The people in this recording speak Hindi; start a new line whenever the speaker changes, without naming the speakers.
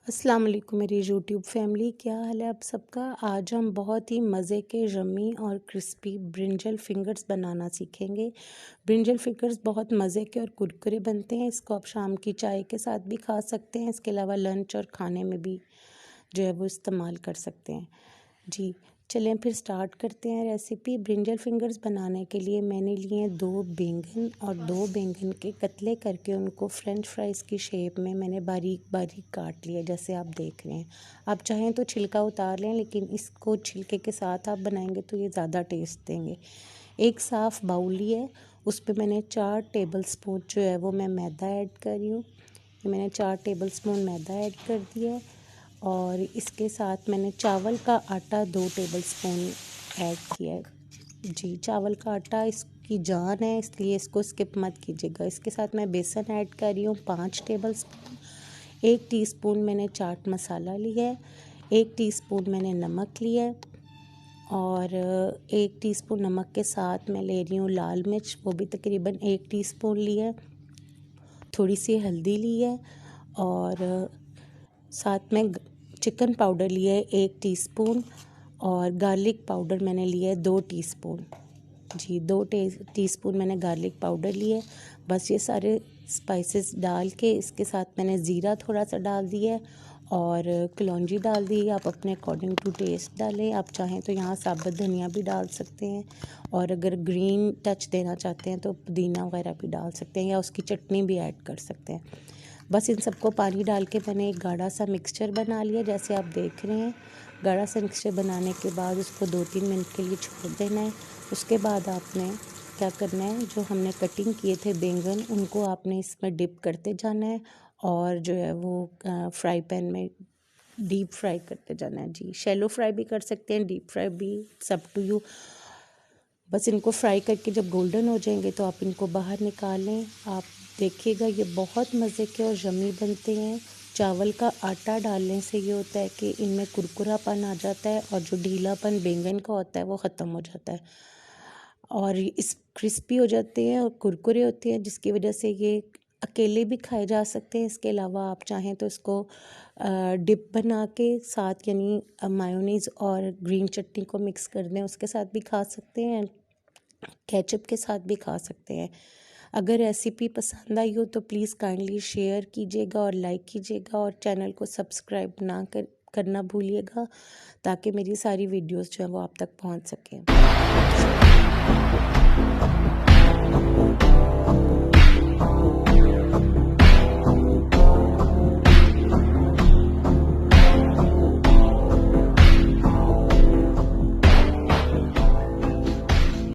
अस्सलाम वालेकुम मेरी यूट्यूब फैमिली, क्या हाल है आप सबका। आज हम बहुत ही मज़े के यम्मी और क्रिस्पी ब्रिंजल फिंगर्स बनाना सीखेंगे। ब्रिंजल फिंगर्स बहुत मज़े के और कुरकुरे बनते हैं। इसको आप शाम की चाय के साथ भी खा सकते हैं। इसके अलावा लंच और खाने में भी जो है वो इस्तेमाल कर सकते हैं। जी चलें फिर स्टार्ट करते हैं रेसिपी। ब्रिंजल फिंगर्स बनाने के लिए मैंने लिए हैं 2 बैंगन और 2 बैंगन के कतले करके उनको फ्रेंच फ्राइज़ की शेप में मैंने बारीक बारीक काट लिया, जैसे आप देख रहे हैं। आप चाहें तो छिलका उतार लें, लेकिन इसको छिलके के साथ आप बनाएंगे तो ये ज़्यादा टेस्ट देंगे। एक साफ़ बाउल लिया, उस पर मैंने 4 टेबल स्पून जो है वो मैं मैदा ऐड कर रही हूँ। मैंने 4 टेबल स्पून मैदा ऐड कर दिया है और इसके साथ मैंने चावल का आटा 2 टेबल स्पून ऐड किया है। जी चावल का आटा इसकी जान है, इसलिए इसको स्किप मत कीजिएगा। इसके साथ मैं बेसन ऐड कर रही हूँ 5 टेबल स्पून। 1 टीस्पून मैंने चाट मसाला लिया है। 1 टीस्पून मैंने नमक लिया है और 1 टीस्पून नमक के साथ मैं ले रही हूँ लाल मिर्च, वो भी तकरीबन 1 टीस्पून लिया है। थोड़ी सी हल्दी ली है और साथ में चिकन पाउडर लिया है 1 टीस्पून और गार्लिक पाउडर मैंने लिया है 2 टीस्पून। जी 2 टीस्पून मैंने गार्लिक पाउडर लिया है। बस ये सारे स्पाइसेस डाल के इसके साथ मैंने ज़ीरा थोड़ा सा डाल दिया है और कलौंजी डाल दी है। आप अपने अकॉर्डिंग टू टेस्ट डालें। आप चाहें तो यहाँ साबुत धनिया भी डाल सकते हैं और अगर ग्रीन टच देना चाहते हैं तो पुदीना वगैरह भी डाल सकते हैं या उसकी चटनी भी ऐड कर सकते हैं। बस इन सबको पानी डाल के मैंने एक गाढ़ा सा मिक्सचर बना लिया, जैसे आप देख रहे हैं। गाढ़ा सा मिक्सचर बनाने के बाद उसको 2-3 मिनट के लिए छोड़ देना है। उसके बाद आपने क्या करना है, जो हमने कटिंग किए थे बैंगन उनको आपने इसमें डिप करते जाना है और जो है वो फ्राई पैन में डीप फ्राई करते जाना है। जी शैलो फ्राई भी कर सकते हैं, डीप फ्राई भी, सब टू यू। बस इनको फ्राई करके जब गोल्डन हो जाएंगे तो आप इनको बाहर निकालें। आप देखिएगा ये बहुत मज़े के और यम्मी बनते हैं। चावल का आटा डालने से ये होता है कि इनमें कुरकुरापन आ जाता है और जो ढीलापन बैंगन का होता है वो ख़त्म हो जाता है और इस क्रिस्पी हो जाते हैं और कुरकुरे होते हैं, जिसकी वजह से ये अकेले भी खाए जा सकते हैं। इसके अलावा आप चाहें तो इसको डिप बना के साथ यानी मायोनीज़ और ग्रीन चटनी को मिक्स कर दें, उसके साथ भी खा सकते हैं। केचप के साथ भी खा सकते हैं। अगर रेसिपी पसंद आई हो तो प्लीज़ काइंडली शेयर कीजिएगा और लाइक कीजिएगा और चैनल को सब्सक्राइब करना भूलिएगा, ताकि मेरी सारी वीडियोस जो है वो आप तक पहुंच सकें।